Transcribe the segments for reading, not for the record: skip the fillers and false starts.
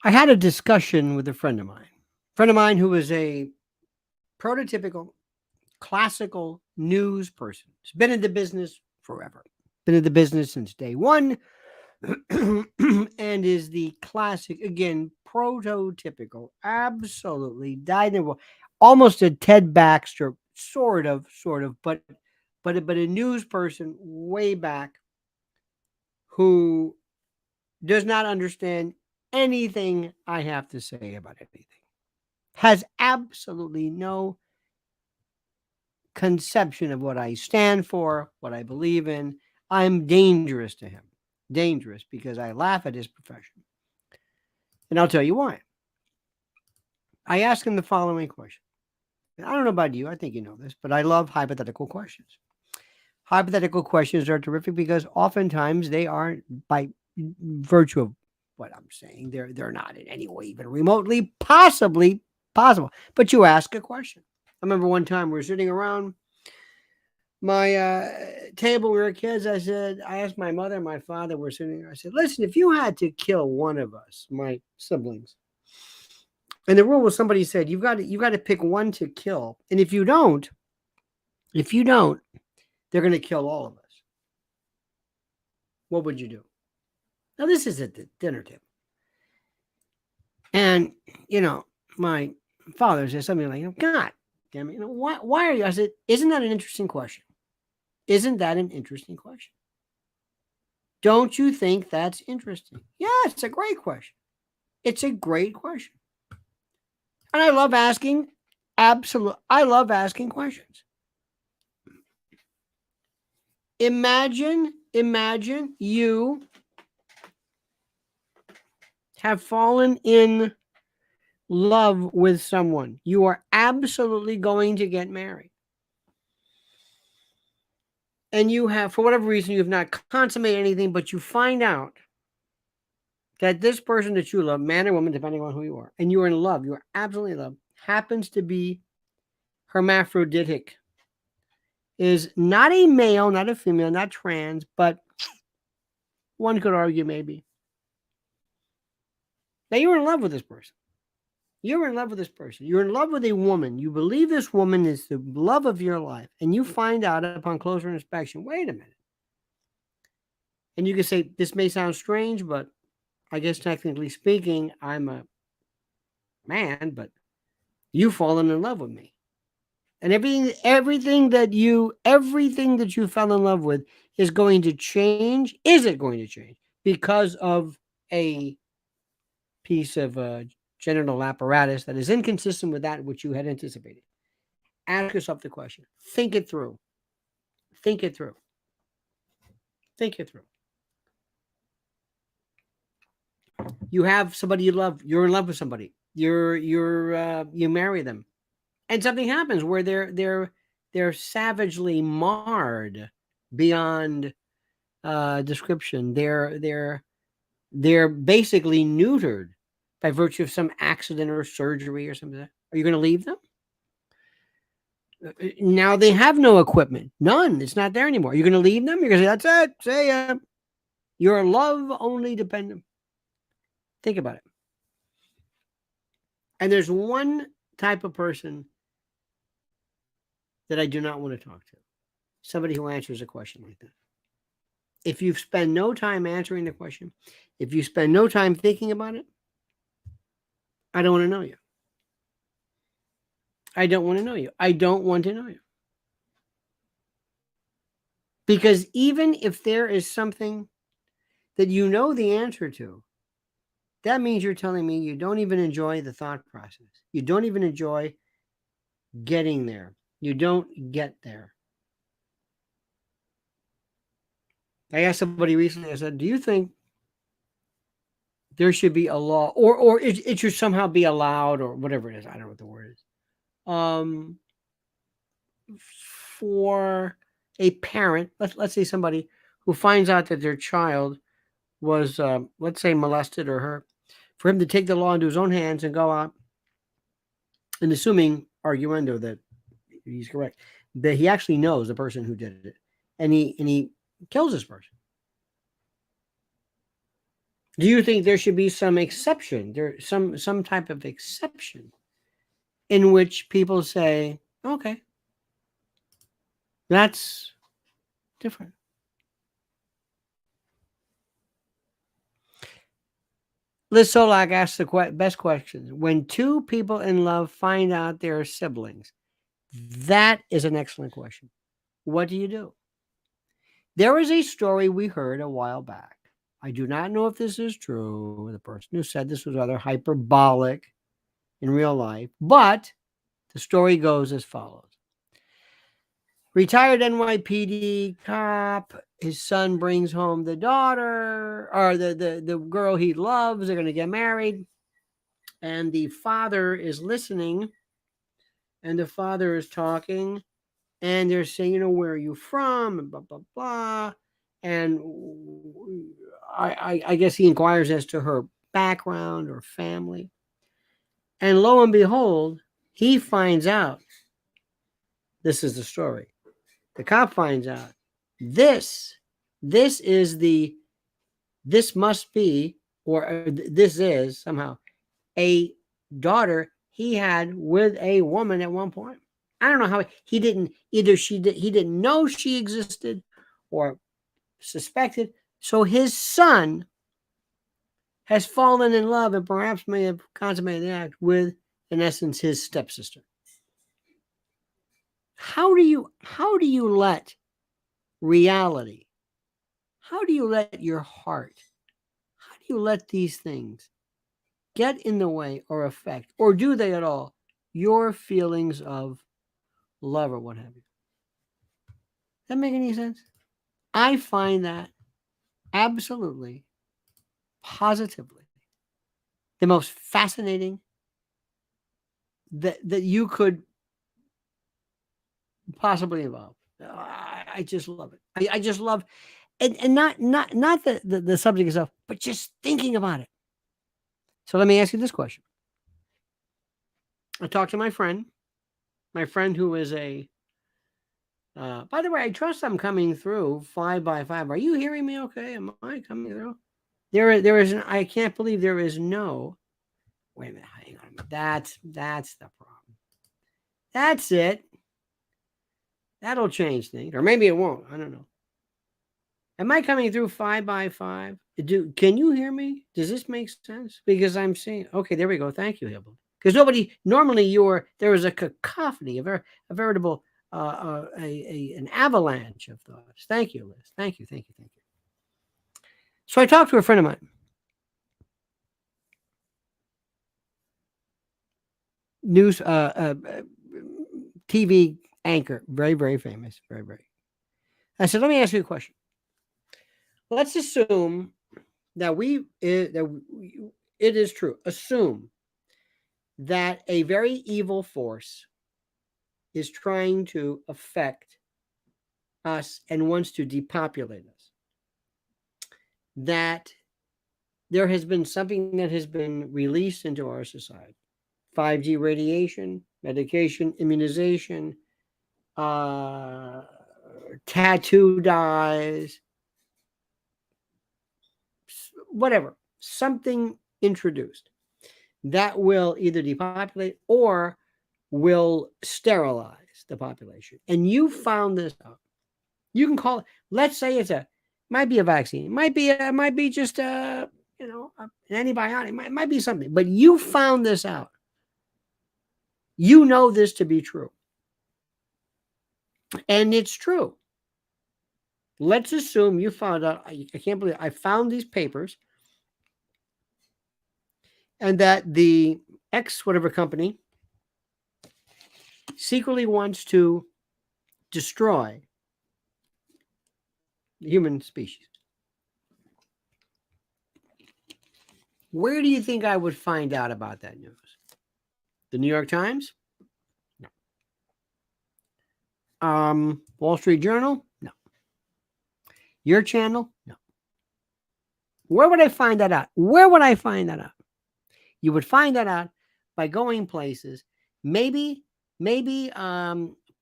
I had a discussion with a friend of mine who is a prototypical classical news person. He's been in the business forever, been in the business since day one, and is the classic, again, prototypical, absolutely dyed in the wool, almost a Ted Baxter, sort of, but a news person way back who does not understand anything I have to say about anything, has absolutely no conception of what I stand for, what I believe in. I'm dangerous to him. Dangerous because I laugh at his profession. And I'll tell you why. I ask him the following question. And I don't know about you, I think you know this, but I love hypothetical questions. Hypothetical questions are terrific because oftentimes they aren't, by virtue of what I'm saying, they're not in any way even remotely possibly possible. But you ask a question. I remember one time we were sitting around my table when we were kids. I asked my mother and my father were sitting there. I said, listen, if you had to kill one of us, my siblings, and the rule was somebody said you got to pick one to kill, and if you don't, they're going to kill all of us. What would you do? Now this is at the dinner table, and my father said something like, "God damn it, why are you?" I said, "Isn't that an interesting question? Isn't that an interesting question? Don't you think that's interesting?" Yeah, it's a great question. It's a great question. And I love asking questions. Imagine you have fallen in love with someone. You are absolutely going to get married. And you have, for whatever reason, you have not consummated anything, but you find out that this person that you love, man or woman, depending on who you are, and you are in love, you are absolutely in love, happens to be hermaphroditic, is not a male, not a female, not trans, but one could argue maybe. Now you're in love with this person. You're in love with this person. You're in love with a woman. You believe this woman is the love of your life. And you find out upon closer inspection, wait a minute. And you can say, this may sound strange, but I guess technically speaking, I'm a man, but you've fallen in love with me. And everything that you fell in love with is going to change. Is it going to change because of a piece of genital apparatus that is inconsistent with that which you had anticipated? Ask yourself the question. Think it through. Think it through. Think it through. You have somebody you love. You're in love with somebody. You marry them, and something happens where they're savagely marred beyond description. They're basically neutered by virtue of some accident or surgery or something. Are you going to leave them? Now they have no equipment. None. It's not there anymore. You're going to leave them? You're going to say, that's it. Say your love only dependent. Think about it. And there's one type of person that I do not want to talk to. Somebody who answers a question like that. If you spend no time answering the question, if you spend no time thinking about it, I don't want to know you. I don't want to know you. I don't want to know you. Because even if there is something that you know the answer to, that means you're telling me you don't even enjoy the thought process. You don't even enjoy getting there. You don't get there. I asked somebody recently, I said, do you think there should be a law or it should somehow be allowed or whatever it is? I don't know what the word is. For a parent, let's say somebody who finds out that their child was, let's say, molested or hurt, for him to take the law into his own hands and go out, and assuming arguendo that he's correct, that he actually knows the person who did it, and he kills this person. Do you think there should be some exception? Some type of exception in which people say, okay, that's different. Liz Solak asks the best questions. When two people in love find out they're siblings, that is an excellent question. What do you do? There is a story we heard a while back. I do not know if this is true. The person who said this was rather hyperbolic in real life, but the story goes as follows. Retired NYPD cop, his son brings home the daughter, or the girl he loves. They're going to get married. And the father is listening, and the father is talking, and they're saying, where are you from? And blah, blah, blah. And I guess he inquires as to her background or family. And lo and behold, he finds out. This is the story. The cop finds out this must be, or this is somehow a daughter he had with a woman at one point. I don't know how he didn't know she existed or suspected. So his son has fallen in love and perhaps may have consummated the act with, in essence, his stepsister. How do you let reality, how do you let your heart, how do you let these things get in the way or affect, or do they at all, your feelings of love or what have you? Does that make any sense? I find that absolutely, positively, the most fascinating that you could possibly evolve. I just love it. I just love, and not the subject itself, but just thinking about it. So let me ask you this question. I talked to my friend who is a, by the way, I trust I'm coming through 5x5. Are you hearing me okay? Am I coming through? There is, I can't believe there is no, wait a minute, hang on a minute. That's the problem. That's it. That'll change things. Or maybe it won't. I don't know. Am I coming through 5x5? Can you hear me? Does this make sense? Because I'm seeing, okay, there we go. Thank you, Hibble. Because normally there is a cacophony, a veritable, an avalanche of thoughts. Thank you, Liz. Thank you. So I talked to a friend of mine. News, TV anchor, very, very famous, very, very. I said, let me ask you a question. Let's assume that it is true. Assume that a very evil force is trying to affect us and wants to depopulate us. That there has been something that has been released into our society. 5G radiation, medication, immunization, tattoo dyes, whatever, something introduced that will either depopulate or will sterilize the population. And you found this out. You can call it, let's say might be a vaccine, might be just an antibiotic, might be something, but you found this out. You know this to be true. And it's true. Let's assume you found out, I can't believe I found these papers, and that the X whatever company secretly wants to destroy the human species. Where do you think I would find out about that news? The New York Times? No. Wall Street Journal? No. Your channel? No. Where would I find that out? You would find that out by going places, maybe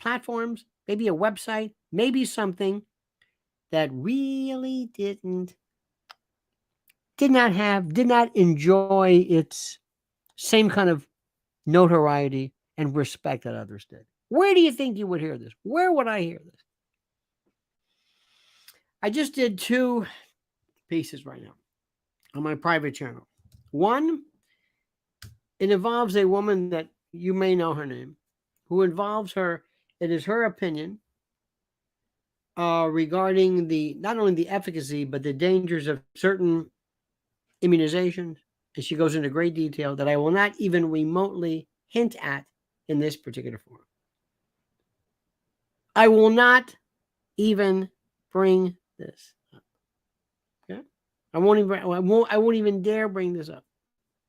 platforms, maybe a website, maybe something that really didn't did not enjoy its same kind of notoriety and respect that others did. Where do you think you would hear this? Where would I hear this? I just did 2 pieces right now on my private channel. One, it involves a woman that you may know her name, who involves her. It is her opinion regarding not only the efficacy but the dangers of certain immunizations, and she goes into great detail that I will not even remotely hint at in this particular forum. I will not even bring this up. Okay, I won't even dare bring this up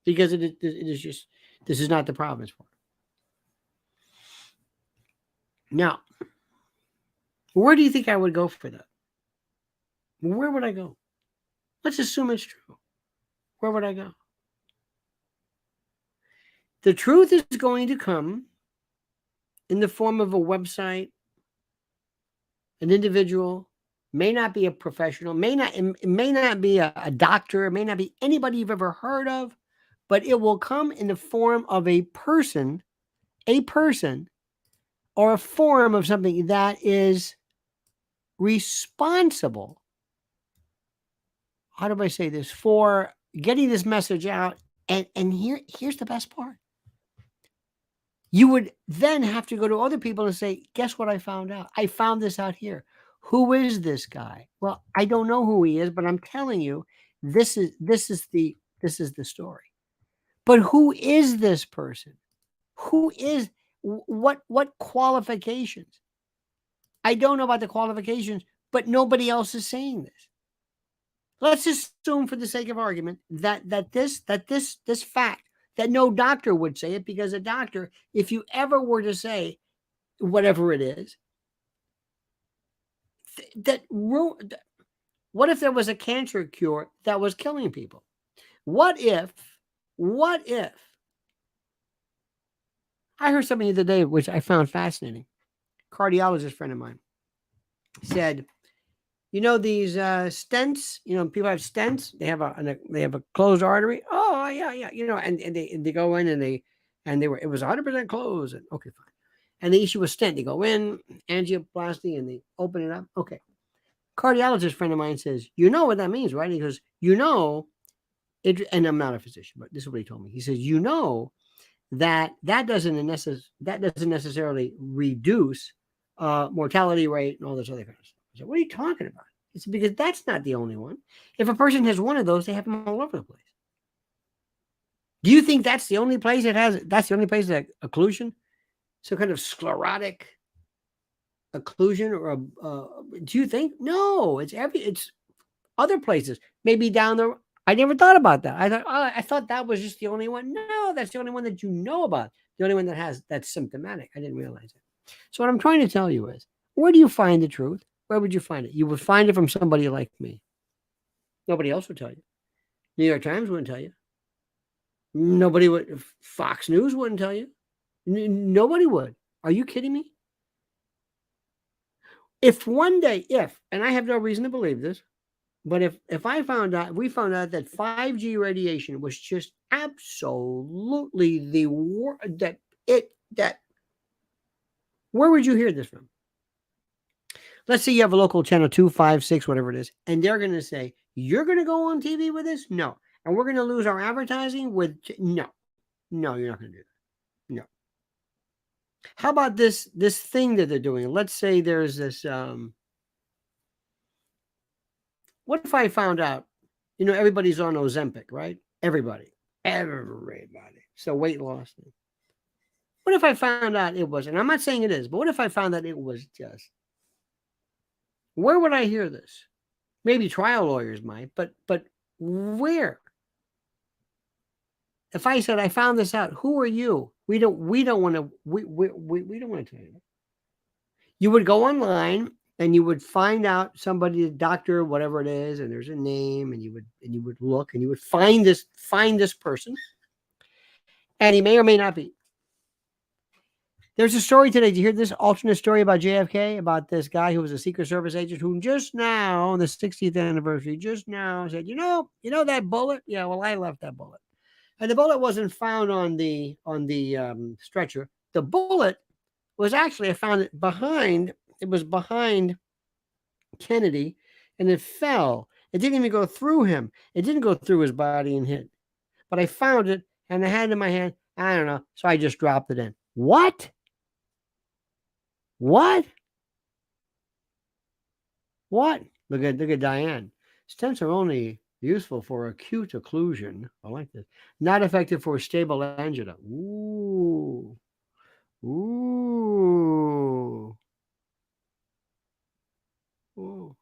because it is just, this is not the province for it. Now, where do you think I would go for that? Where would I go? Let's assume it's true. Where would I go? The truth is going to come in the form of a website. An individual may not be a professional, it may not be a doctor, it may not be anybody you've ever heard of, but it will come in the form of a person, or a form of something that is responsible. How do I say this? For getting this message out. And here's the best part. You would then have to go to other people and say, guess what I found out? I found this out here. Who is this guy? Well, I don't know who he is, but I'm telling you, this is the story. But who is this person? Who is, what qualifications? I don't know about the qualifications, but nobody else is saying this. Let's assume, for the sake of argument, that this fact, that no doctor would say it, because a doctor, if you ever were to say whatever it is, what if there was a cancer cure that was killing people? What if I heard something the other day which I found fascinating. Cardiologist friend of mine said, these stents, people have stents, they have a closed artery. Oh yeah. And they go in and it was 100% closed. And okay, fine. And they issue a stent. They go in, angioplasty, and they open it up. Okay. Cardiologist friend of mine says, you know what that means, right? He goes, it, and I'm not a physician, but this is what he told me. He says, that doesn't necessarily reduce mortality rate and all this other kind of stuff. I said, what are you talking about? It's because that's not the only one. If a person has one of those, they have them all over the place. Do you think that's the only place that's the only place that occlusion, some kind of sclerotic occlusion, or do you think? No, it's other places. Maybe down the, I never thought about that. I thought that was just the only one. No, that's the only one that you know about. The only one that's symptomatic. I didn't realize it. So what I'm trying to tell you is, where do you find the truth? Where would you find it? You would find it from somebody like me. Nobody else would tell you. New York Times wouldn't tell you. Nobody would. Fox News wouldn't tell you. Nobody would. Are you kidding me? If one day, and I have no reason to believe this, but if we found out that 5G radiation was just absolutely where would you hear this from? Let's say you have a local channel 2, 5, 6, whatever it is, and they're going to say, you're going to go on TV with this? No. And we're going to lose our advertising with, no, you're not going to do that. No. How about this thing that they're doing? Let's say there's this, what if I found out, everybody's on Ozempic, right? Everybody. So weight loss. What if I found out it was, and I'm not saying it is, but what if I found that it was just, where would I hear this? Maybe trial lawyers might, but where? If I said I found this out, who are you? We don't want to tell you. You would go online and you would find out somebody, a doctor, whatever it is, and there's a name, and you would look and you would find this person, and he may or may not be. There's a story today. Did you hear this alternate story about JFK, about this guy who was a Secret Service agent who just now, on the 60th anniversary, just now said, that bullet? Yeah, well, I left that bullet. And the bullet wasn't found on the stretcher. The bullet was actually, I found it behind, Kennedy, and it fell. It didn't even go through him. It didn't go through his body and hit. But I found it, and I had it in my hand. I don't know. So I just dropped it in. What? What? What? Look at Diane. Stents are only useful for acute occlusion. I like this. Not effective for stable angina. Ooh. Ooh. Ooh.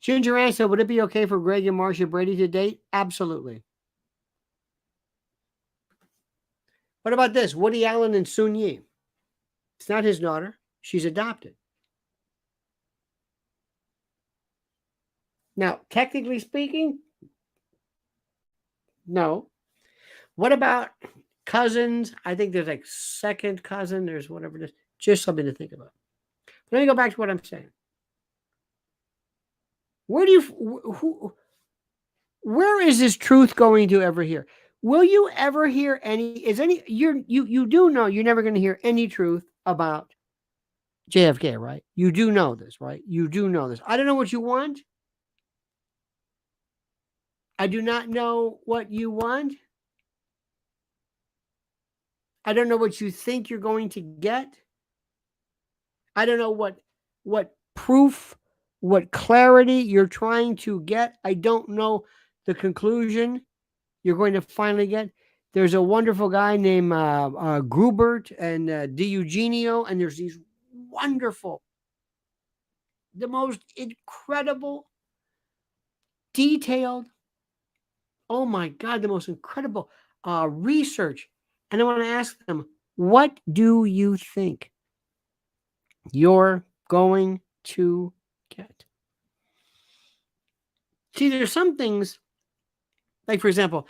Ginger answer, would it be okay for Greg and Marcia Brady to date? Absolutely. What about this? Woody Allen and Sun Yi. It's not his daughter. She's adopted. Now, technically speaking, no. What about cousins? I think there's like second cousin. There's whatever it is. Just something to think about. Let me go back to what I'm saying. Where is this truth going to ever hear? Will you ever hear you do know you're never going to hear any truth about JFK, right? You do know this, right? You do know this. I don't know what you want. I do not know what you want. I don't know what you think you're going to get. I don't know what proof, what clarity you're trying to get. I don't know the conclusion you're going to finally get. There's a wonderful guy named Grubert and DiEugenio, and there's these wonderful, the most incredible, detailed, oh my God, the most incredible research. And I want to ask them, what do you think you're going to get? See, there's some things, like, for example,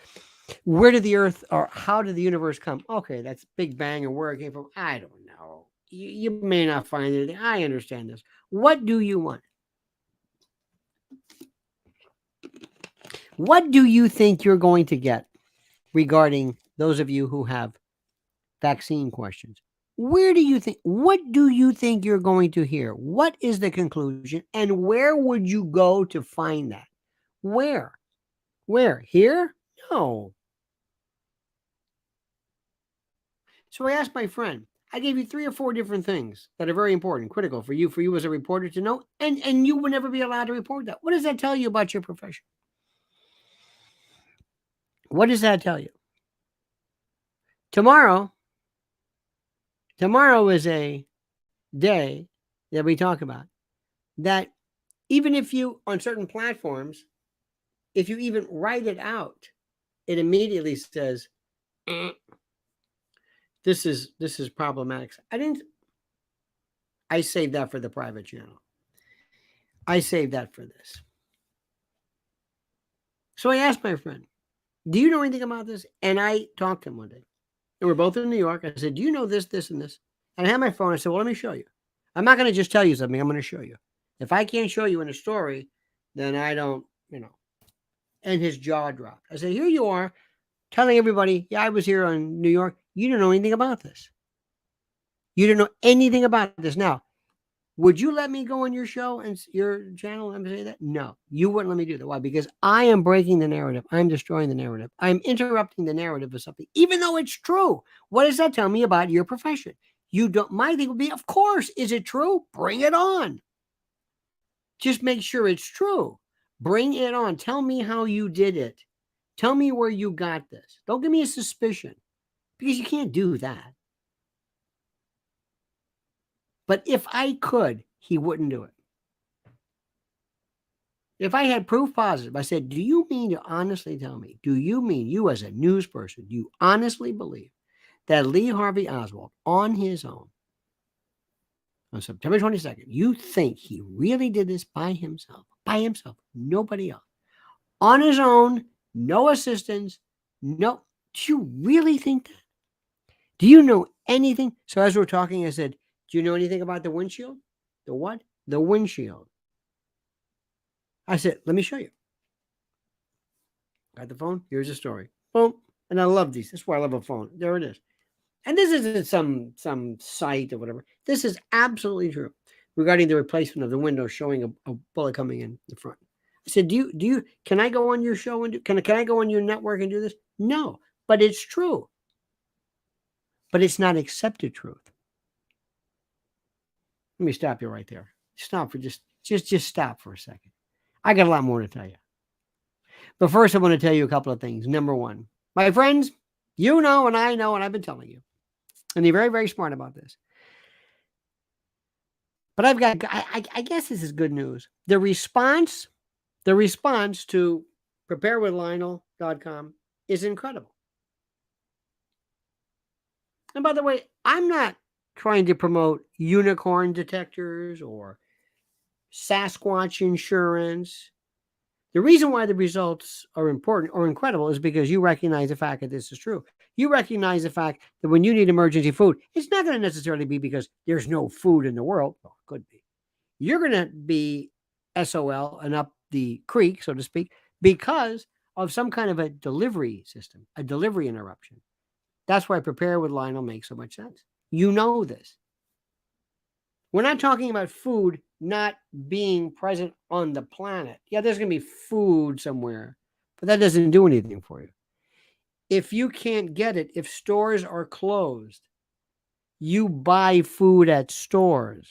where did the earth or how did the universe come? Okay, that's Big Bang and where it came from. I don't know. You may not find anything. I understand this. What do you want? What do you think you're going to get regarding those of you who have vaccine questions? What do you think you're going to hear? What is the conclusion? And where would you go to find that? Where? Here? No. So I asked my friend, I gave you 3 or 4 different things that are very important, critical for you as a reporter to know, and you would never be allowed to report that. What does that tell you about your profession? What does that tell you? Tomorrow is a day that we talk about that even if you, on certain platforms, if you even write it out, it immediately says, this is problematic. I saved that for the private channel. I saved that for this. So I asked my friend, do you know anything about this? And I talked to him one day. And we're both in New York. I said, do you know this, this, and this? And I had my phone. I said, well, let me show you. I'm not going to just tell you something. I'm going to show you. If I can't show you in a story, then I don't, And his jaw dropped. I said, here you are telling everybody, yeah, I was here in New York. You don't know anything about this. You don't know anything about this. Now, would you let me go on your show and your channel and say that? No, you wouldn't let me do that. Why? Because I am breaking the narrative. I'm destroying the narrative. I'm interrupting the narrative of something, even though it's true. What does that tell me about your profession? My thing would be, of course, is it true? Bring it on. Just make sure it's true. Bring it on. Tell me how you did it. Tell me where you got this. Don't give me a suspicion, because you can't do that. But if I could, he wouldn't do it. If I had proof positive, I said, do you mean to honestly tell me, do you mean, you as a news person, do you honestly believe that Lee Harvey Oswald, on his own, on September 22nd, you think he really did this by himself, nobody else, on his own, no assistance, no, do you really think that? Do you know anything. So as we're talking, I said, do you know anything about the windshield? The what? The windshield. I said, let me show you. Got the phone. Here's a story. Boom. And I love these. That's why I love a phone. There it is. And this isn't some site or whatever. This is absolutely true regarding the replacement of the window showing a bullet coming in the front. I said, can I go on your show and can I go on your network and do this? No, but it's true. But it's not accepted truth. Let me stop you right there. Stop for just stop for a second. I got a lot more to tell you. But first, I want to tell you a couple of things. Number one, my friends, you know, and I know, and I've been telling you, and you're very, very smart about this. But I guess this is good news. The response to preparedwithlionel.com is incredible. And by the way, I'm not trying to promote unicorn detectors or Sasquatch insurance. The reason why the results are important or incredible is because you recognize the fact that this is true. You recognize the fact that when you need emergency food, it's not going to necessarily be because there's no food in the world. Well, it could be. You're going to be SOL and up the creek, so to speak, because of some kind of a delivery system, a delivery interruption. That's why Prepare with Lionel makes so much sense. You know this. We're not talking about food not being present on the planet. Yeah, there's going to be food somewhere, but that doesn't do anything for you. If you can't get it, if stores are closed, you buy food at stores.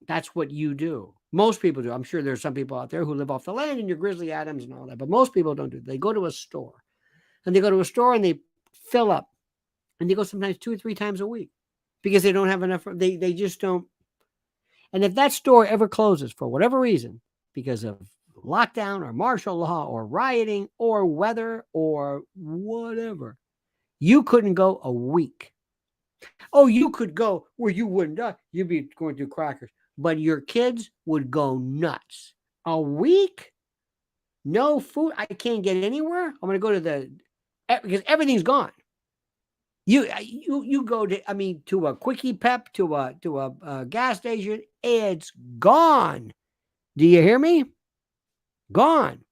That's what you do. Most people do. I'm sure there's some people out there who live off the land and your Grizzly Adams and all that, but most people don't do it. They go to a store, and they fill up, and they go sometimes 2 or 3 times a week because they don't have enough. They just don't. And if that store ever closes for whatever reason, because of lockdown or martial law or rioting or weather or whatever, you couldn't go a week. Oh, you could go where you wouldn't die. You'd be going through crackers. But your kids would go nuts. A week? No food? I can't get anywhere? I'm going to go to because everything's gone. You go to a Quickie Pep, to a gas station, it's gone. Do you hear me? Gone.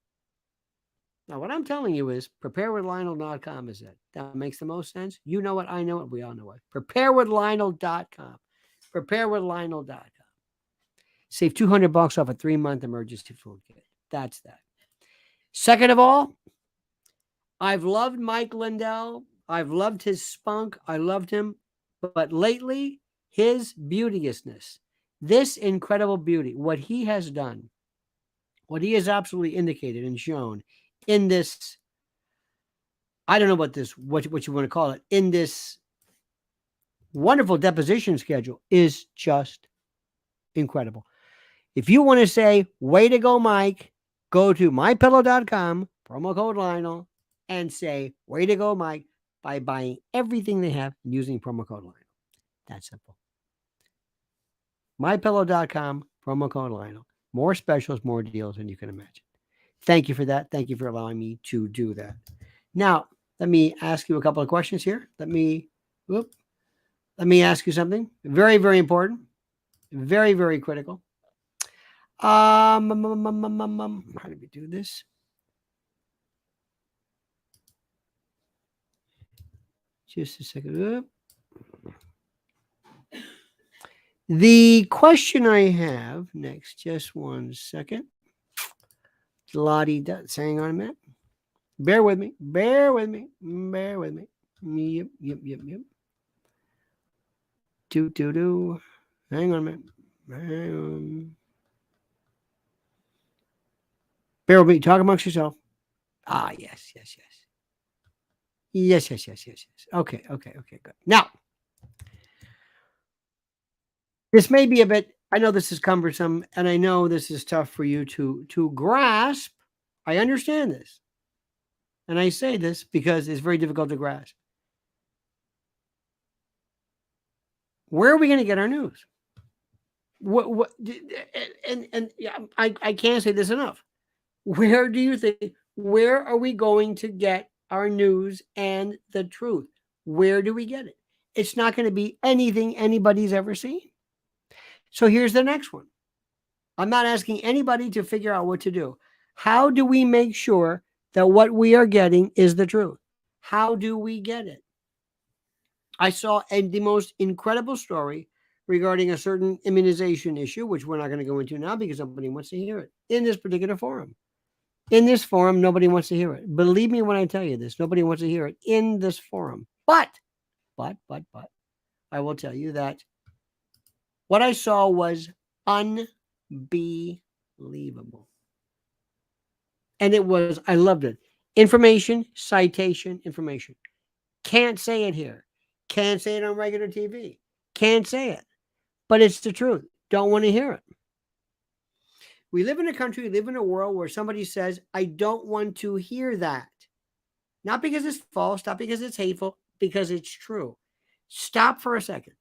Now, what I'm telling you is preparewithlionel.com is it. That makes the most sense. You know it, I know it, we all know it. Preparewithlionel.com. Preparewithlionel.com. Save $200 off a 3-month emergency food kit. That's that. Second of all, I've loved Mike Lindell. I've loved his spunk. I loved him. But lately, his beauteousness, this incredible beauty, what he has done, what he has absolutely indicated and shown in this, I don't know what this, what you want to call it, in this wonderful deposition schedule is just incredible. If you want to say, way to go, Mike, go to mypillow.com, promo code Lionel, and say, way to go, Mike, by buying everything they have and using promo code Lionel. That's simple. mypillow.com, promo code Lionel. More specials, more deals than you can imagine. Thank you for that. Thank you for allowing me to do that. Now, let me ask you a couple of questions here. Let me ask you something very, very important, very, very critical. How do we do this? Just a second. The question I have next, just one second. Lottie does. Hang on a minute. Bear with me. Yep. Do. Hang on a minute. Bear with me. Talk amongst yourself. Yes. Yes. Okay, good. Now, this may be a bit, I know this is cumbersome, and I know this is tough for you to grasp. I understand this. And I say this because it's very difficult to grasp. Where are we going to get our news? I can't say this enough. Where are we going to get our news and the truth? Where do we get it? it's not going to be anything anybody's ever seen. So here's the next one. I'm not asking anybody to figure out what to do. How do we make sure that what we are getting is the truth? How do we get it? I saw the most incredible story regarding a certain immunization issue, which we're not going to go into now because nobody wants to hear it in this particular forum. In this forum, nobody wants to hear it. Believe me when I tell you this, nobody wants to hear it in this forum. But, I will tell you that what I saw was unbelievable. And it was, I loved it. Information, citation, information. Can't say it here. Can't say it on regular TV. Can't say it. But it's the truth. Don't want to hear it. We live in a country, we live in a world where somebody says, I don't want to hear that. Not because it's false, not because it's hateful, because it's true. Stop for a second.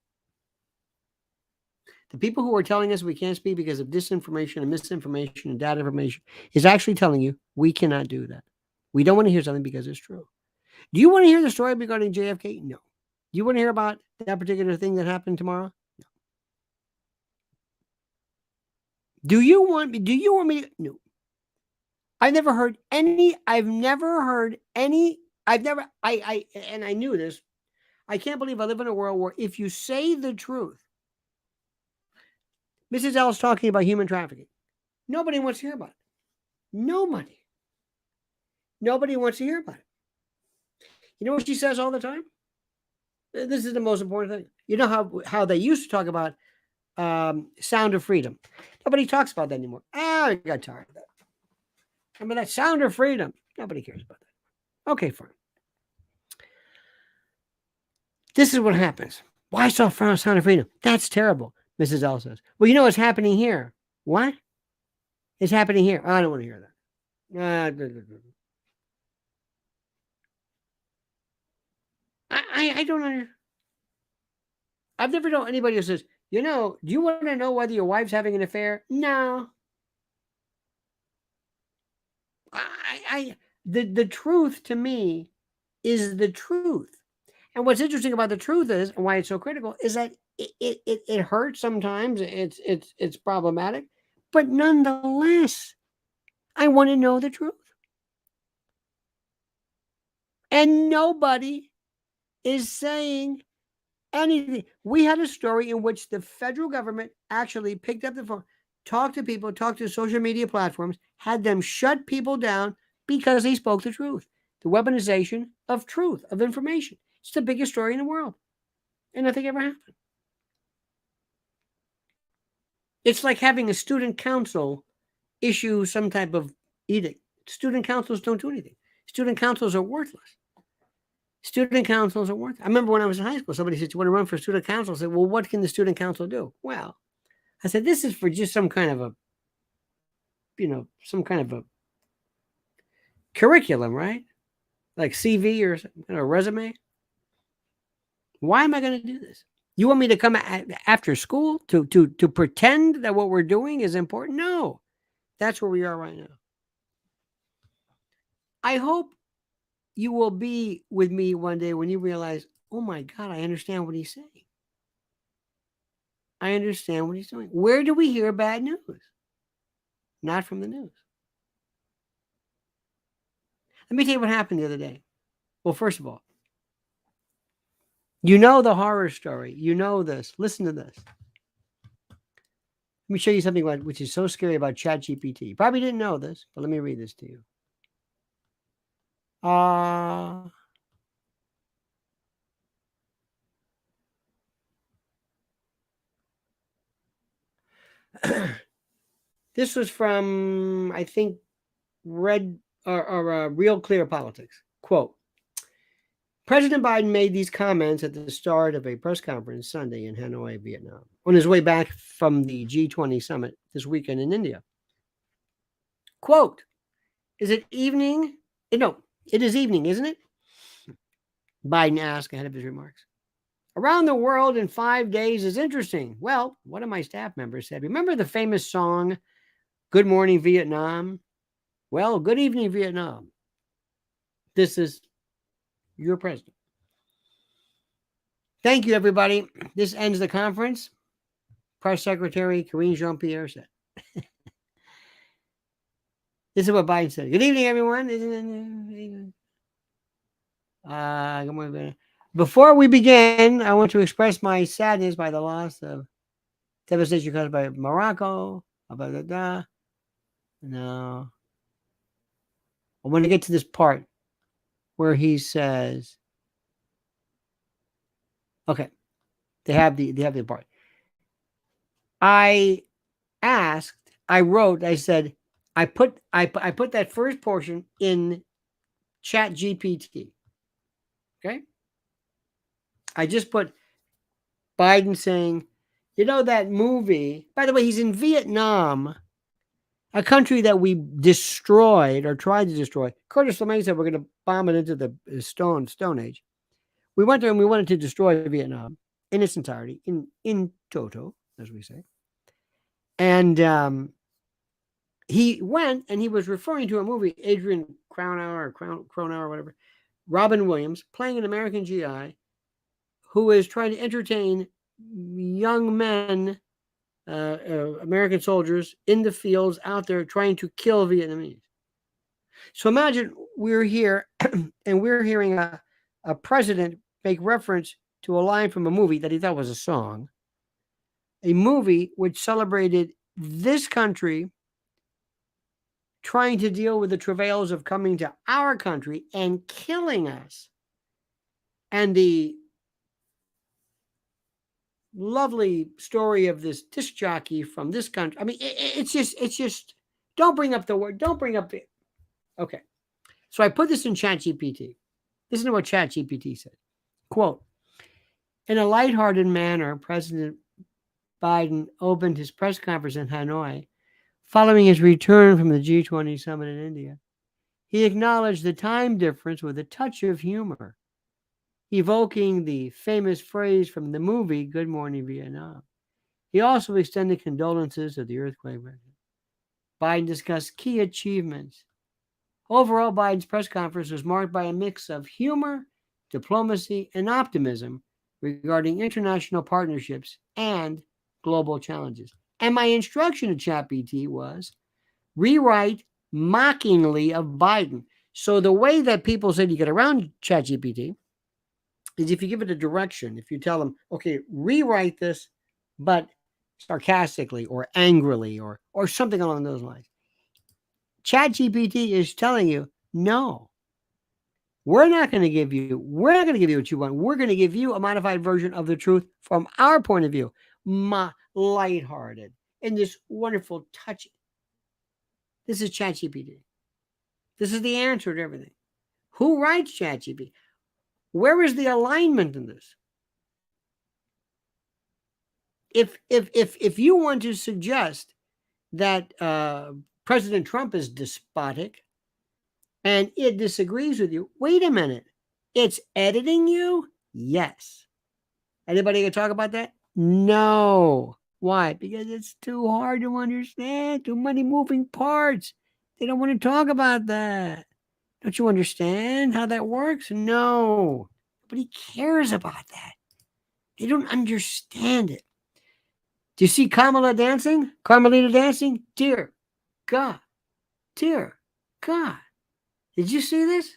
The people who are telling us we can't speak because of disinformation and misinformation and data information is actually telling you we cannot do that. We don't want to hear something because it's true. Do you want to hear the story regarding JFK? No. Do you want to hear about that particular thing that happened tomorrow? No. Do you want me to? No. I knew this. I can't believe I live in a world where if you say the truth, Mrs. L is talking about human trafficking. Nobody wants to hear about it. Nobody wants to hear about it. You know what she says all the time? This is the most important thing. You know how they used to talk about sound of freedom. Nobody talks about that anymore. I got tired of that. I mean, that sound of freedom. Nobody cares about that. Okay, fine. This is what happens. Why sound of freedom? That's terrible, Mrs. L says. Well, you know what's happening here. What? It's happening here. I don't want to hear that. I don't understand. I've never known anybody who says, you know, do you want to know whether your wife's having an affair? No. The truth to me is the truth. And what's interesting about the truth is, and why it's so critical, is that it hurts sometimes. It's problematic, but nonetheless, I want to know the truth. And nobody is saying anything. We had a story in which the federal government actually picked up the phone, talked to people, talked to social media platforms, had them shut people down because they spoke the truth. The weaponization of truth, of information. It's the biggest story in the world. And nothing ever happened. It's like having a student council issue some type of edict. Student councils don't do anything. Student councils are worthless. Student councils are worthless. I remember when I was in high school, somebody said, you want to run for student council? I said, well, what can the student council do? Well, I said, this is for just some kind of a curriculum, right? Like CV or some kind of resume. Why am I going to do this? You want me to come after school to pretend that what we're doing is important? No, that's where we are right now. I hope you will be with me one day when you realize, oh my God, I understand what he's saying. I understand what he's doing. Where do we hear bad news? Not from the news. Let me tell you what happened the other day. Well, first of all, you know the horror story. You know this. Listen to this. Let me show you something which is so scary about ChatGPT. You probably didn't know this, but let me read this to you. This was from, I think, Real Clear Politics. Quote, President Biden made these comments at the start of a press conference Sunday in Hanoi, Vietnam, on his way back from the G20 summit this weekend in India. Quote, is it evening? No, it is evening, isn't it? Biden asked ahead of his remarks. Around the world in 5 days is interesting. Well, one of my staff members said, remember the famous song, Good Morning Vietnam? Well, good evening, Vietnam. This is your president. Thank you, everybody. This ends the conference. Press Secretary Karine Jean-Pierre said. This is what Biden said. Good evening, everyone. Good morning. Before we begin, I want to express my sadness by the loss of devastation caused by Morocco. No. I want to get to this part where he says, okay, they have the part. I said, I put that first portion in Chat GPT. Okay. I just put Biden saying, that movie, by the way, he's in Vietnam, a country that we destroyed or tried to destroy. Curtis LeMay said we're going to bomb it into the Stone Age. We went there and we wanted to destroy Vietnam in its entirety, in toto, as we say. And he went and he was referring to a movie, Adrian Cronauer or whatever, Robin Williams playing an American GI who is trying to entertain young men, American soldiers in the fields out there trying to kill Vietnamese. So imagine we're here and we're hearing a president make reference to a line from a movie that he thought was a song, a movie which celebrated this country trying to deal with the travails of coming to our country and killing us. And the lovely story of this disc jockey from this country. I mean, it's just, don't bring up the word, okay. So I put this in Chat GPT. Listen to what Chat GPT said. Quote, in a lighthearted manner, President Biden opened his press conference in Hanoi following his return from the G20 summit in India. He acknowledged the time difference with a touch of humor, evoking the famous phrase from the movie Good Morning Vietnam. He also extended condolences of the earthquake victims. Biden discussed key achievements. Overall, Biden's press conference was marked by a mix of humor, diplomacy, and optimism regarding international partnerships and global challenges. And my instruction to ChatGPT was rewrite mockingly of Biden. So the way that people said you get around ChatGPT is if you give it a direction, if you tell them, okay, rewrite this, but sarcastically or angrily or something along those lines. ChatGPT is telling you, no, we're not going to give you what you want. We're going to give you a modified version of the truth from our point of view, lighthearted, and this wonderful touch. This is ChatGPT. This is the answer to everything. Who writes ChatGPT? Where is the alignment in this? If you want to suggest that President Trump is despotic and it disagrees with you, wait a minute. It's editing you? Yes. Anybody gonna talk about that? No. Why? Because it's too hard to understand. Too many moving parts. They don't want to talk about that. Don't you understand how that works? No. Nobody cares about that. They don't understand it. Do you see Carmelita dancing? Dear God. Dear God. Did you see this?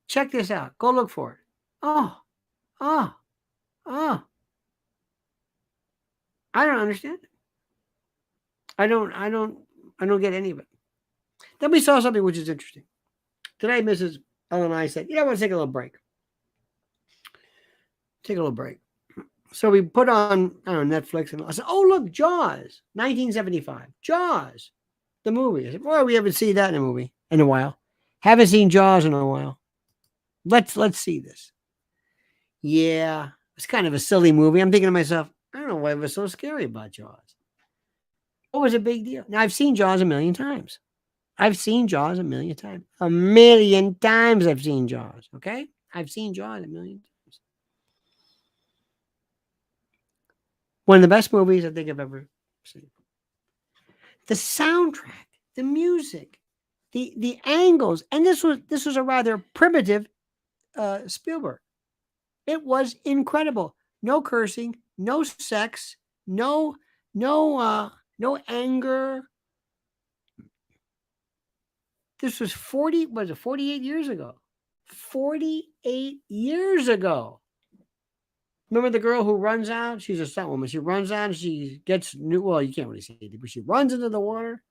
Check this out. Go look for it. Oh. I don't understand it. I don't get any of it. Then we saw something which is interesting. Today, Mrs. Ellen and I said, I want to take a little break. So we put on, Netflix, and I said, oh, look, Jaws, 1975. Jaws, the movie. I said, well, we haven't seen that in a while. Haven't seen Jaws in a while. Let's see this. Yeah, it's kind of a silly movie. I'm thinking to myself, I don't know why it was so scary about Jaws. What was a big deal? Now, I've seen Jaws a million times. A million times I've seen Jaws, okay? I've seen Jaws a million times. One of the best movies I think I've ever seen. The soundtrack, the music, the angles, and this was a rather primitive Spielberg. It was incredible. No cursing, no sex, no, no anger. This was 48 years ago? 48 years ago. Remember the girl who runs out? She's a stunt woman. She runs out, she gets well, you can't really see it, but she runs into the water.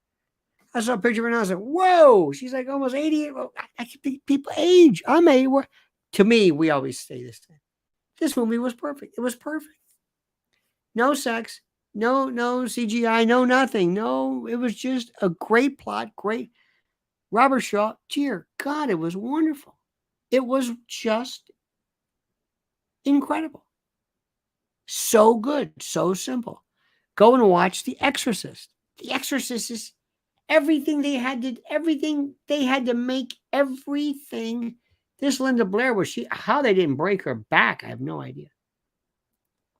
I saw a picture of her and I was like, whoa, she's like almost 80. Well, people age. I'm 80. To me, we always say this thing. This movie was perfect. It was perfect. No sex, no CGI, no nothing. No, it was just a great plot, great. Robert Shaw, dear God, it was wonderful. It was just incredible. So good, so simple. Go and watch The Exorcist. The Exorcist is everything they had to make everything. This Linda Blair how they didn't break her back, I have no idea.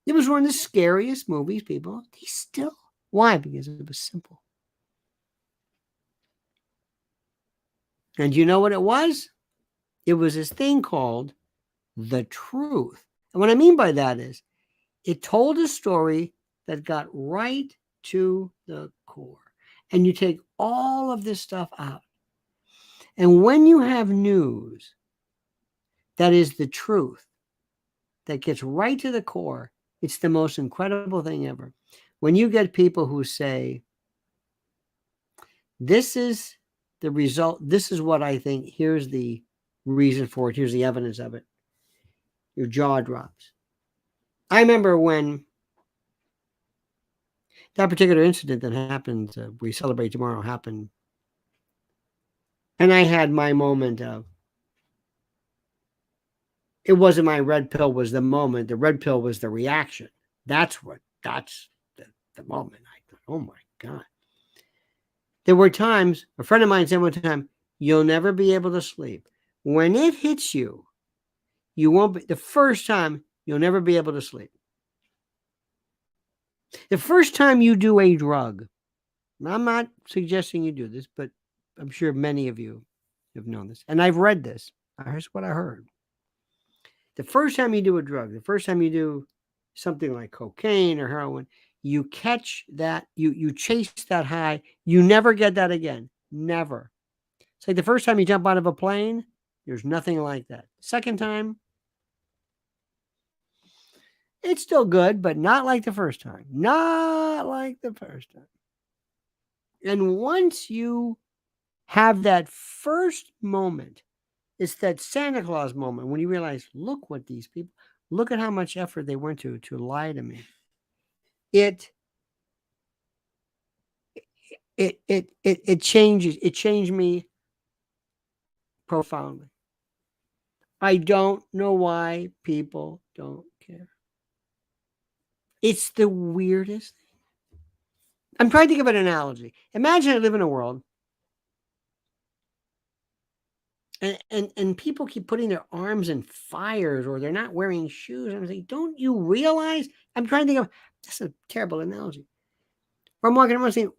It was one of the scariest movies, people. Why? Because it was simple. And you know what it was? It was this thing called the truth. And what I mean by that is it told a story that got right to the core. And you take all of this stuff out. And when you have news that is the truth, that gets right to the core, it's the most incredible thing ever. When you get people who say, this is the result, this is what I think, here's the reason for it, here's the evidence of it, your jaw drops. I remember when that particular incident that happened, we celebrate tomorrow, happened. And I had my moment of, it wasn't my red pill was the moment. The red pill was the reaction. That's the moment. I thought, oh my God. There were times, a friend of mine said one time, you'll never be able to sleep. When it hits you, you won't be, the first time, you'll never be able to sleep. The first time you do a drug, I'm not suggesting you do this, but I'm sure many of you have known this. And I've read this. Here's what I heard. The first time you do a drug, the first time you do something like cocaine or heroin, you catch that, you chase that high. You never get that again. Never. It's like the first time you jump out of a plane, there's nothing like that. Second time, it's still good, but not like the first time. Not like the first time. And once you have that first moment, it's that Santa Claus moment when you realize, look what these people, look at how much effort they went to lie to me. It changes. It changed me profoundly. I don't know why people don't care. It's the weirdest thing. I'm trying to think of an analogy. Imagine I live in a world and people keep putting their arms in fires or they're not wearing shoes. I'm saying, don't you realize? I'm trying to think of, that's a terrible analogy. Or I'm walking around saying,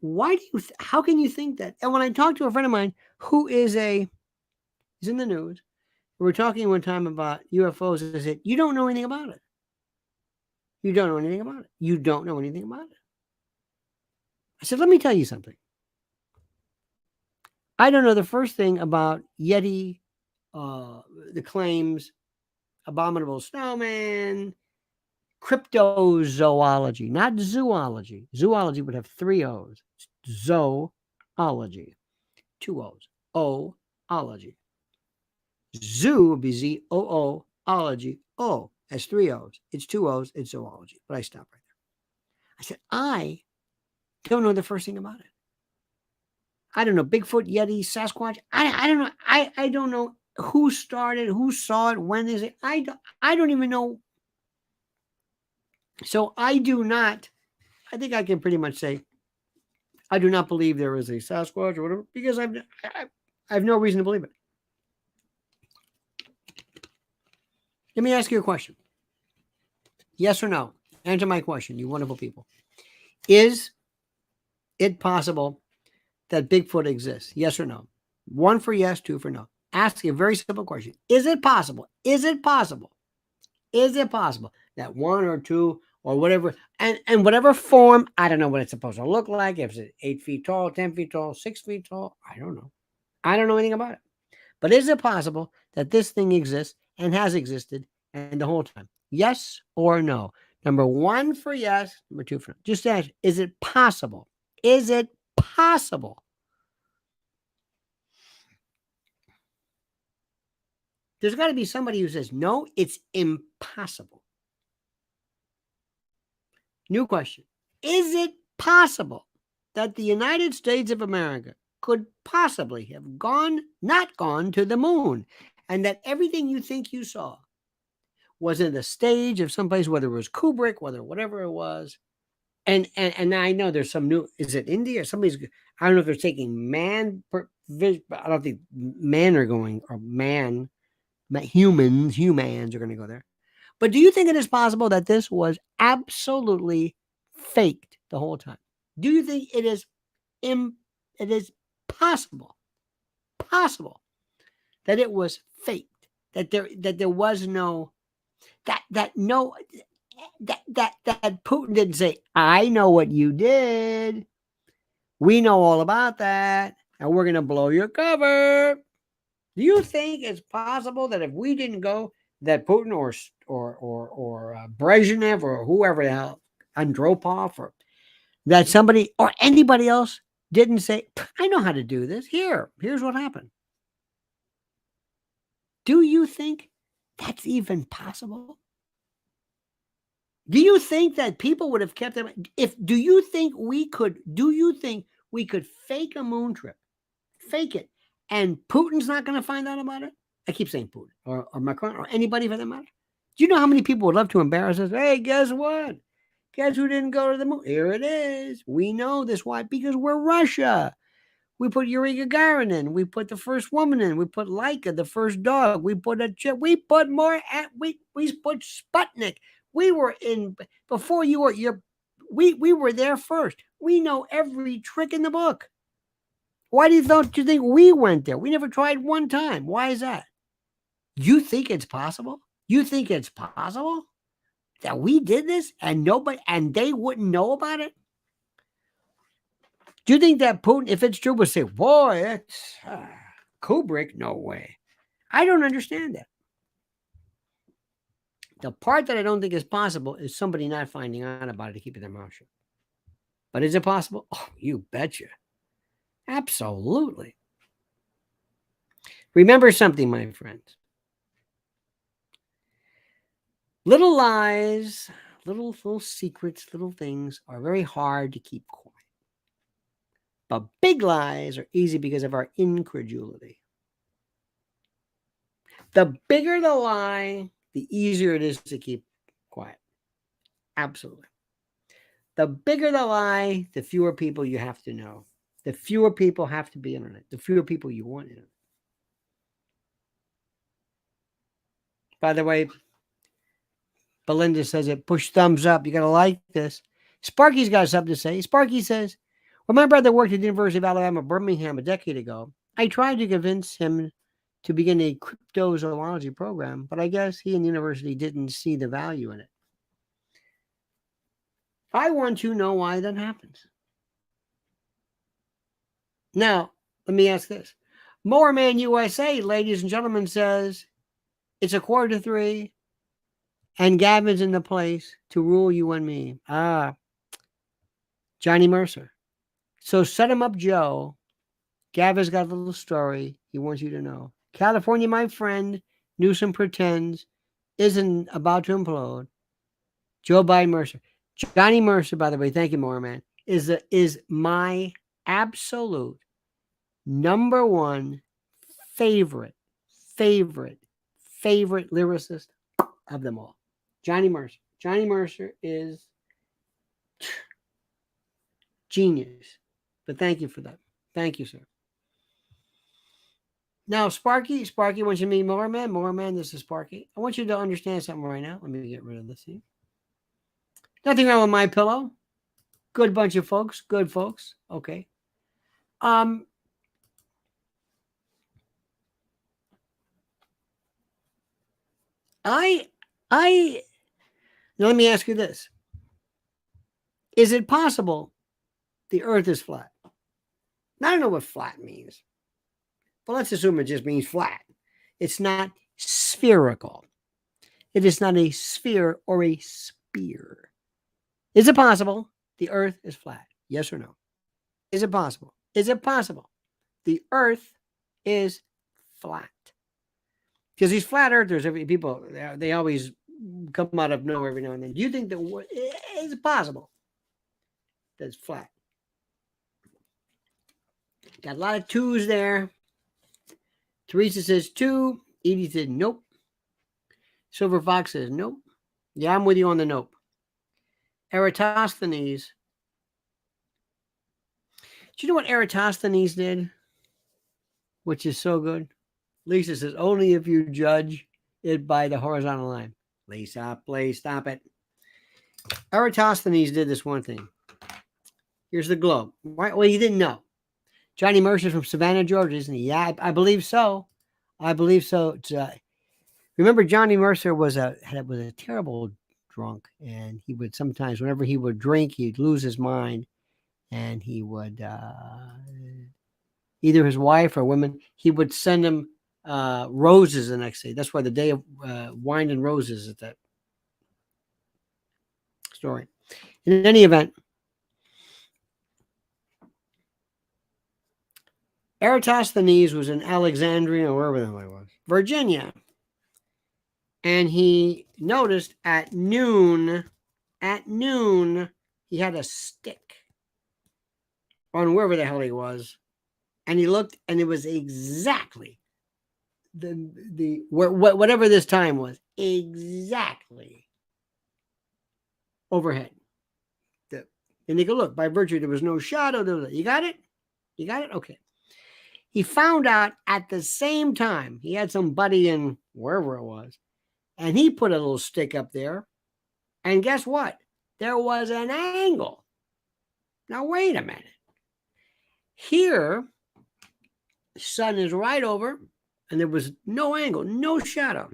how can you think that? And when I talked to a friend of mine who is in the news, we were talking one time about UFOs. I said, you don't know anything about it. You don't know anything about it. You don't know anything about it. I said, let me tell you something. I don't know the first thing about Yeti, the claims, abominable snowman, cryptozoology, not zoology. Zoology would have 3 O's. Zoology, 2 O's. O-ology. Zoo would be Z-O-O, ology. O has 3 O's. It's 2 O's. It's zoology. But I stopped right there. I said, I don't know the first thing about it. I don't know, Bigfoot, Yeti, Sasquatch. I don't know. I don't know who started, who saw it, when is it. I don't even know. So I think I can pretty much say I do not believe there is a Sasquatch or whatever because I have no reason to believe it. Let me ask you a question. Yes or no? Answer my question, you wonderful people. Is it possible that Bigfoot exists? Yes or no? 1 for yes, 2 for no. Ask a very simple question. Is it possible? Is it possible Is it possible that one or two or whatever, and whatever form, I don't know what it's supposed to look like, if it's 8 feet tall, 10 feet tall, 6 feet tall, I don't know. I don't know anything about it. But is it possible that this thing exists and has existed and the whole time? Yes or no? Number one for yes, number two for no. Just ask, is it possible? Is it possible? There's got to be somebody who says, no, it's impossible. New question. Is it possible that the United States of America could possibly have not gone to the moon, and that everything you think you saw was in the stage of someplace, whether it was Kubrick, whatever it was? And I know there's some new, is it India? Somebody's, I don't know if they're taking man, I don't think men are going, or humans are going to go there. But do you think it is possible that this was absolutely faked the whole time? Do you think it is possible that it was faked, that there was no, that Putin didn't say, I know what you did, we know all about that, and we're going to blow your cover? Do you think it's possible that if we didn't go, that Putin or Brezhnev or whoever the hell, Andropov, or that somebody or anybody else didn't say, I know how to do this. Here's what happened. Do you think that's even possible? Do you think that people would have kept them? Do you think we could fake a moon trip, fake it, and Putin's not going to find out about it? I keep saying Putin or Macron or anybody for that matter. Do you know how many people would love to embarrass us? Hey, guess what? Guess who didn't go to the moon? Here it is. We know this. Why? Because we're Russia. We put Yuri Gagarin in. We put the first woman in. We put Laika, the first dog. We put we put more. We put Sputnik. We were in before you were. We were there first. We know every trick in the book. Why don't you think we went there? We never tried one time. Why is that? You think it's possible? You think it's possible that we did this and they wouldn't know about it? Do you think that Putin, if it's true, would say, boy, it's Kubrick? No way. I don't understand that. The part that I don't think is possible is somebody not finding out about it to keep their mouth shut. But is it possible? Oh, you betcha. Absolutely. Remember something, my friends. Little lies, little secrets, little things are very hard to keep quiet. But big lies are easy because of our incredulity. The bigger the lie, the easier it is to keep quiet. Absolutely. The bigger the lie, the fewer people you have to know. The fewer people have to be in it. The fewer people you want in it. By the way, Belinda says it. Push thumbs up. You got to like this. Sparky's got something to say. Sparky says, when my brother worked at the University of Alabama, Birmingham, a decade ago, I tried to convince him to begin a cryptozoology program, but I guess he and the university didn't see the value in it. I want to know why that happens. Now, let me ask this. Mowerman USA, ladies and gentlemen, says it's 2:45 and Gavin's in the place to rule you and me. Johnny Mercer. So set him up, Joe. Gavin's got a little story he wants you to know. California, my friend, Newsom pretends isn't about to implode. Joe Biden Mercer. Johnny Mercer, by the way, thank you, Mowerman, is my absolute number one favorite lyricist of them all. Johnny Mercer. Johnny Mercer is genius. But thank you for that. Thank you, sir. Now, Sparky wants you to meet Mowerman, this is Sparky. I want you to understand something right now. Let me get rid of this here. Nothing wrong with my pillow. Good bunch of folks. Good folks. Okay. I Now let me ask you this. Is it possible the earth is flat? Now, I don't know what flat means, but let's assume it just means flat. It's not spherical. It is not a sphere or a spear. Is it possible the earth is flat? Yes or no? Is it possible? Is it possible the earth is flat? Because these flat earthers, people, they always come out of nowhere every now and then. Do you think that is it possible that it's flat? Got a lot of twos there. Teresa says 2. Edie said nope. Silver Fox says nope. Yeah, I'm with you on the nope. Eratosthenes. Do you know what Eratosthenes did? Which is so good. Lisa says only if you judge it by the horizontal line. Lisa, please stop it. Eratosthenes did this one thing. Here's the globe. Right? Well, you didn't know. Johnny Mercer from Savannah, Georgia, isn't he? Yeah, I believe so. I believe so. Remember, Johnny Mercer was a terrible drunk, and he would sometimes, whenever he would drink, he'd lose his mind, and he would either his wife or women, he would send him roses the next day. That's why the day of wine and roses is that story. In any event, Eratosthenes was in Alexandria, or wherever the hell he was, Virginia. And he noticed at noon, he had a stick on wherever the hell he was. And he looked, and it was exactly whatever this time was, exactly overhead. And they could look, by virtue, there was no shadow. You got it? You got it? Okay. He found out at the same time, he had some buddy in wherever it was, and he put a little stick up there. And guess what? There was an angle. Now, wait a minute. Here, the sun is right over, and there was no angle, no shadow.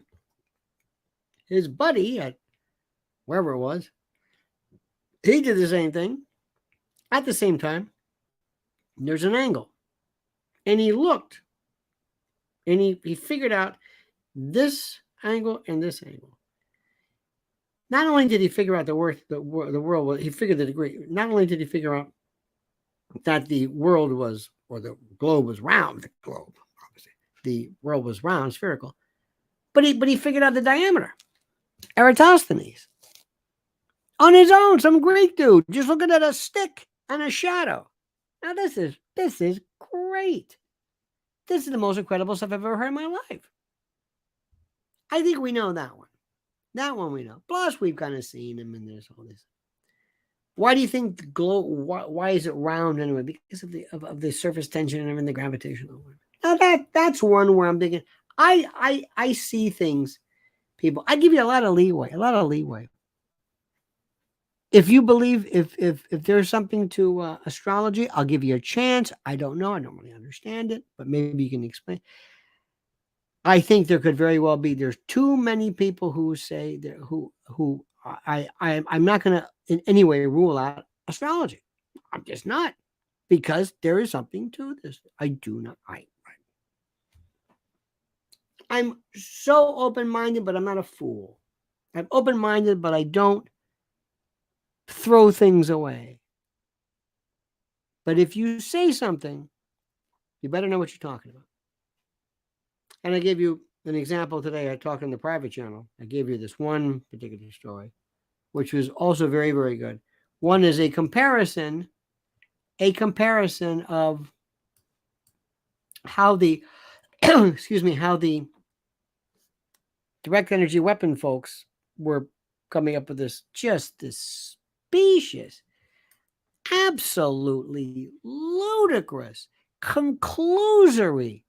His buddy at wherever it was, he did the same thing at the same time. There's an angle. And he looked, and he figured out this angle and this angle. Not only did he figure out the world, he figured the degree. Not only did he figure out that the world was, or the globe was round, obviously, the world was round, spherical, but he figured out the diameter. Eratosthenes, on his own, some Greek dude, just looking at a stick and a shadow. Now this is great. This is the most incredible stuff I've ever heard in my life. I think we know that one. That one we know. Plus, we've kind of seen him, and there's all this. Why do you think the globe? Why is it round anyway? Because of the surface tension and everything, the gravitational. Now that's one where I'm thinking. I see things, people. I give you a lot of leeway. If you believe, if there's something to astrology, I'll give you a chance. I don't know. I don't really understand it, but maybe you can explain. I think there could very well be. There's too many people who say that I'm not going to in any way rule out astrology. I'm just not, because there is something to this. I do not. I'm so open-minded, but I'm not a fool. I'm open-minded, but I don't throw things away. But if you say something, you better know what you're talking about. And I gave you an example today. I talked on the private channel. I gave you this one particular story, which was also very, very good. One is a comparison of how the how the direct energy weapon folks were coming up with this specious, absolutely ludicrous, conclusory,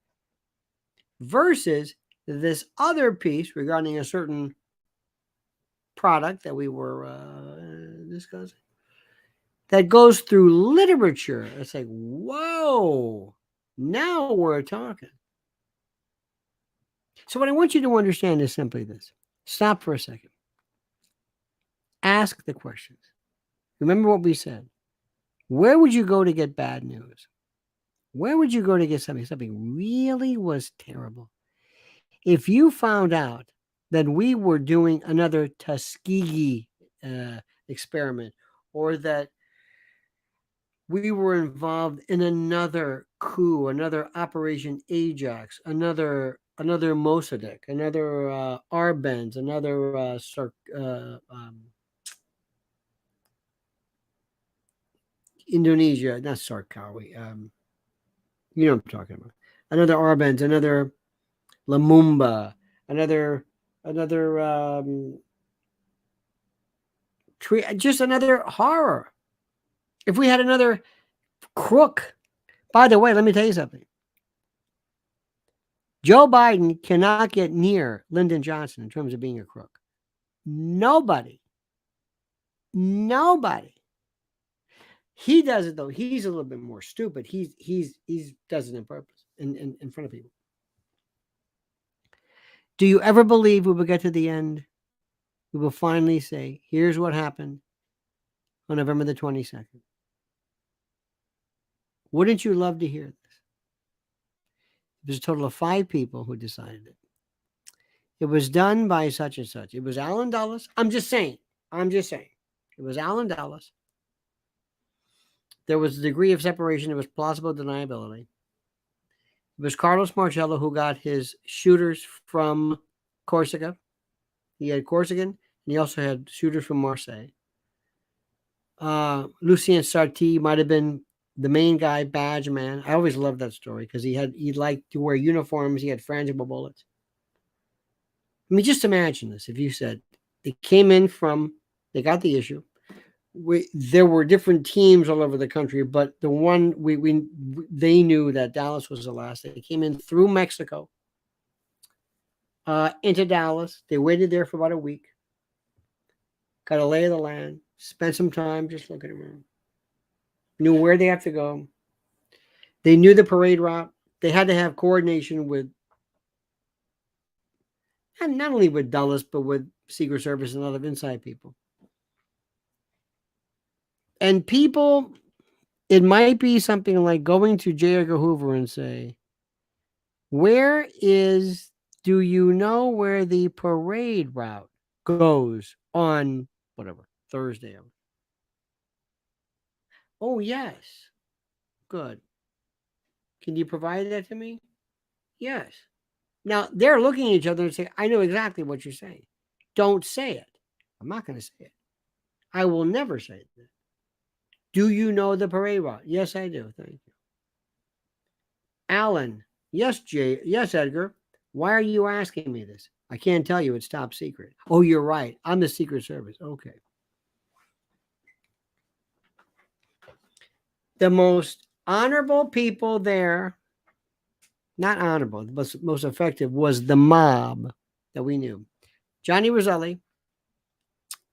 versus this other piece regarding a certain product that we were discussing that goes through literature. It's like, whoa, now we're talking. So what I want you to understand is simply this. Stop for a second. Ask the questions. Remember what we said. Where would you go to get bad news? Where would you go to get something really was terrible? If you found out that we were doing another Tuskegee experiment, or that we were involved in another coup, another Operation Ajax, another Mossadegh, another Arbenz, another Indonesia, not Sarkawi, you know what I'm talking about. Another Arbenz, another Lumumba, another just another horror. If we had another crook, by the way, let me tell you something. Joe Biden cannot get near Lyndon Johnson in terms of being a crook. Nobody. He does it though. He's a little bit more stupid. He does it on purpose in front of people. Do you ever believe we will get to the end? We will finally say, here's what happened on November the 22nd. Wouldn't you love to hear this? It was a total of 5 people who decided it. It was done by such and such. It was Alan Dulles. I'm just saying. It was Alan Dulles. There was a degree of separation. It was plausible deniability. It was Carlos Marcello who got his shooters from Corsica. He had Corsican, and he also had shooters from Marseille. Lucien Sarti might have been the main guy, badge man. I always loved that story because he liked to wear uniforms. He had frangible bullets. I mean, just imagine this. If you said they came in they got the issue. There were different teams all over the country, but the one they knew that Dallas was the last. They came in through Mexico into Dallas. They waited there for about a week. Got a lay of the land. Spent some time just looking around. Knew where they have to go. They knew the parade route. They had to have coordination with, and not only with Dulles, but with Secret Service and other inside people. And people, it might be something like going to J. Edgar Hoover and say, do you know where the parade route goes on whatever, Thursday? Oh, yes. Good. Can you provide that to me? Yes. Now, they're looking at each other and say, I know exactly what you're saying. Don't say it. I'm not going to say it. I will never say it. Do you know the parade route? Yes, I do. Thank you. Alan. Yes, Jay. Yes, Edgar. Why are you asking me this? I can't tell you. It's top secret. Oh, you're right. I'm the Secret Service. Okay. The most honorable people there, not honorable, but most effective, was the mob that we knew. Johnny Roselli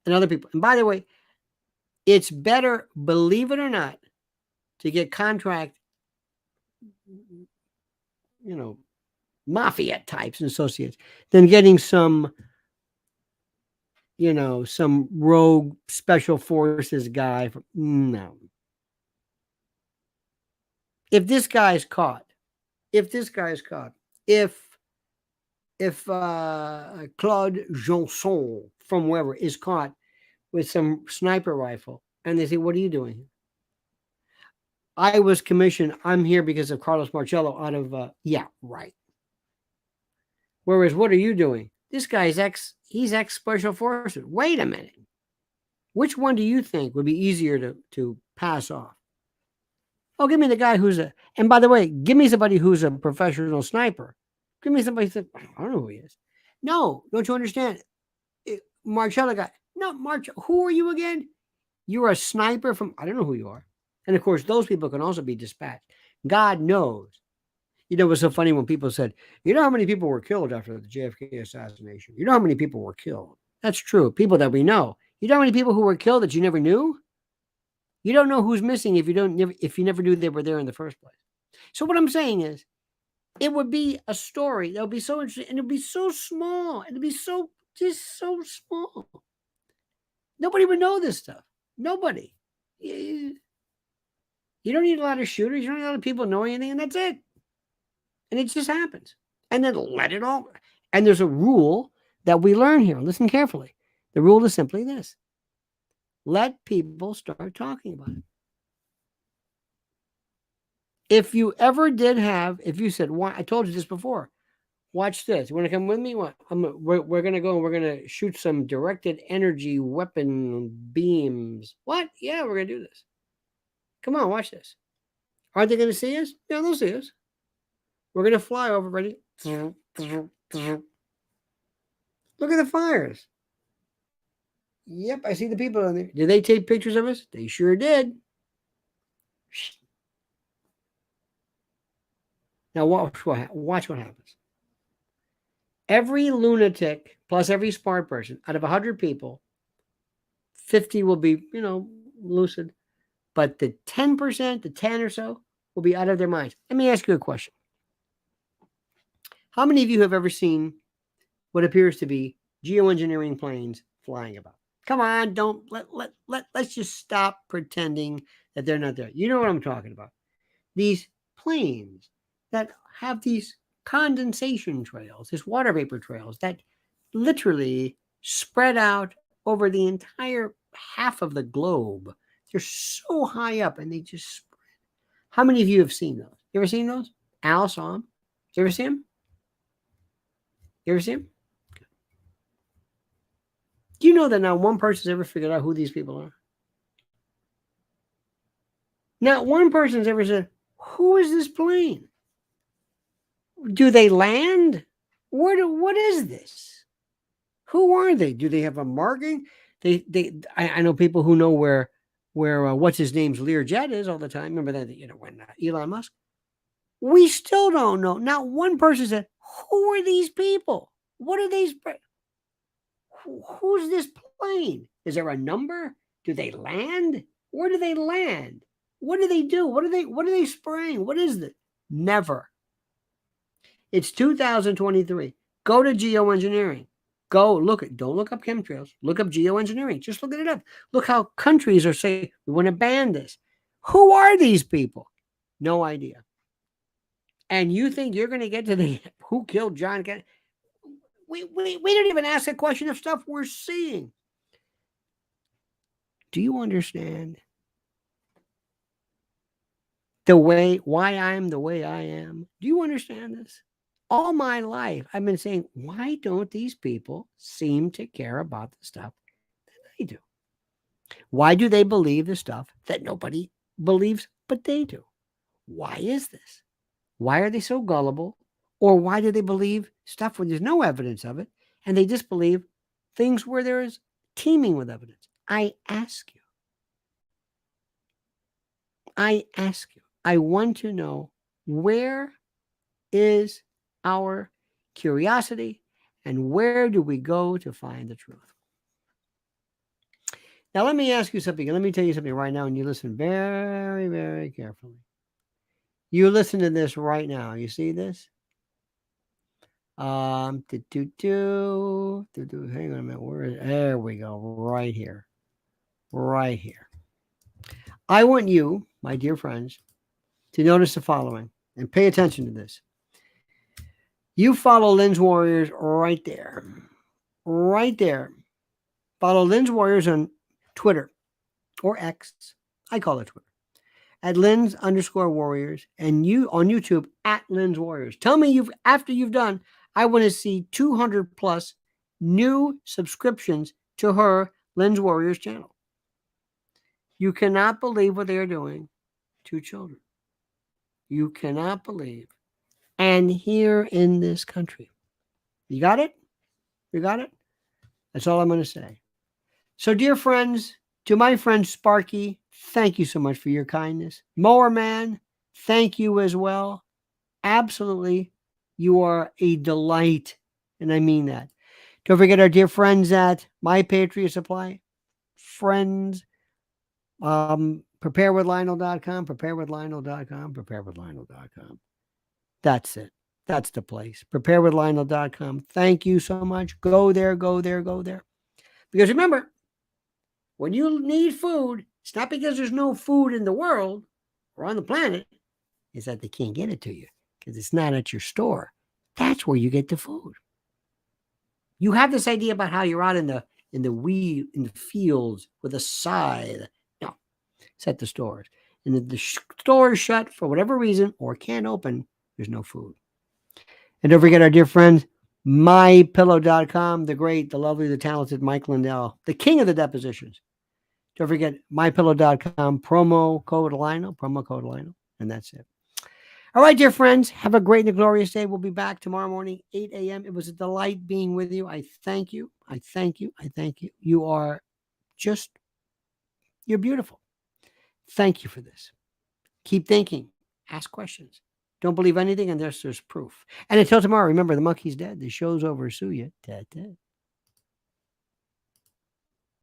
and other people. And by the way, it's better, believe it or not, to get contract, mafia types and associates than getting some rogue special forces guy. No. If this guy's caught, if Claude Janson from wherever is caught with some sniper rifle and they say, what are you doing? I was commissioned. I'm here because of Carlos Marcello out of, yeah, right. Whereas, what are you doing? This guy's he's ex-special forces. Wait a minute. Which one do you think would be easier to pass off? Oh, give me the guy and by the way, give me somebody who's a professional sniper. Give me somebody that, I don't know who he is. No, don't you understand? Marcello guy. No, who are you again? You're a sniper from, I don't know who you are. And of course, those people can also be dispatched. God knows. It was so funny when people said, you know how many people were killed after the JFK assassination? You know how many people were killed? That's true. People that we know. You know how many people who were killed that you never knew? You don't know who's missing if you never knew they were there in the first place. So what I'm saying is, it would be a story that would be so interesting, and it'd be so small, and it'd be so small. Nobody would know this stuff. Nobody. You don't need a lot of shooters. You don't need a lot of people knowing anything, and that's it. And it just happens. And then let it all. And there's a rule that we learn here. Listen carefully. The rule is simply this: let people start talking about it. If you ever did have, if you said, I told you this before, watch this. You want to come with me? We're going to go and we're going to shoot some directed energy weapon beams. What? Yeah, we're going to do this. Come on, watch this. Aren't they going to see us? Yeah, they'll see us. We're going to fly over. Ready? Look at the fires. Yep, I see the people on there. Did they take pictures of us? They sure did. Now watch what happens. Every lunatic plus every smart person, out of 100 people, 50 will be, lucid. But the 10%, the 10 or so, will be out of their minds. Let me ask you a question. How many of you have ever seen what appears to be geoengineering planes flying about? Come on, let's just stop pretending that they're not there. You know what I'm talking about. These planes that have these condensation trails, these water vapor trails that literally spread out over the entire half of the globe. They're so high up and they just spread. How many of you have seen those? You ever seen those? Al saw them. Did you ever see them? You ever see them? Do you know that not one person's ever figured out who these people are? Not one person's ever said, who is this plane? Do they land? What is this? Who are they? Do they have a marking? I know people who know where what's his name's Learjet is all the time. Remember that, when Elon Musk? We still don't know. Not one person said, who are these people? What are these? Who's this plane? Is there a number? Do they land? Where do they land? What do they do? What are they spraying? What is it? Never. It's 2023. Go to geoengineering. Go look at, don't look up chemtrails. Look up geoengineering. Just look it up. Look how countries are saying, we want to ban this. Who are these people? No idea. And you think you're going to get to the who killed John Kennedy? We don't even ask a question of stuff we're seeing. Do you understand why I'm the way I am? Do you understand this? All my life, I've been saying, why don't these people seem to care about the stuff that I do? Why do they believe the stuff that nobody believes but they do? Why is this? Why are they so gullible? Or why do they believe stuff when there's no evidence of it, and they disbelieve things where there is teeming with evidence? I ask you. I want to know, where is our curiosity, and where do we go to find the truth? Now, let me ask you something. Let me tell you something right now, and you listen very, very carefully. You listen to this right now. You see this? Hang on a minute. There we go. Right here. Right here. I want you, my dear friends, to notice the following and pay attention to this. You follow Lynn's Warriors right there. Right there. Follow Lynn's Warriors on Twitter or X. I call it Twitter. At Lynn's_Warriors, and you on YouTube at Lynn's Warriors. Tell me after you've done, I want to see 200 plus new subscriptions to her Lynn's Warriors channel. You cannot believe what they are doing to children. You cannot believe. And here in this country. You got it? You got it? That's all I'm going to say. So, dear friends, to my friend Sparky, thank you so much for your kindness. Mower Man, thank you as well. Absolutely. You are a delight. And I mean that. Don't forget our dear friends at My Patriot Supply. Friends. Preparedwithlionel.com. Preparedwithlionel.com. That's it. That's the place. Preparedwithlionel.com. Thank you so much. Go there. Because remember, when you need food, it's not because there's no food in the world or on the planet. It's that they can't get it to you because it's not at your store. That's where you get the food. You have this idea about how you're out in the fields with a scythe. No, it's at the stores. And if the store is shut for whatever reason or can't open, there's no food. And don't forget our dear friend, mypillow.com, the great, the lovely, the talented Mike Lindell, the king of the depositions. Don't forget mypillow.com, promo code Lionel, and that's it. All right, dear friends, have a great and a glorious day. We'll be back tomorrow morning, 8 a.m. It was a delight being with you. I thank you. I thank you. I thank you. You are just, you're beautiful. Thank you for this. Keep thinking. Ask questions. Don't believe anything unless there's proof. And until tomorrow, remember, the monkey's dead. The show's over. Sue ya. Ta-ta.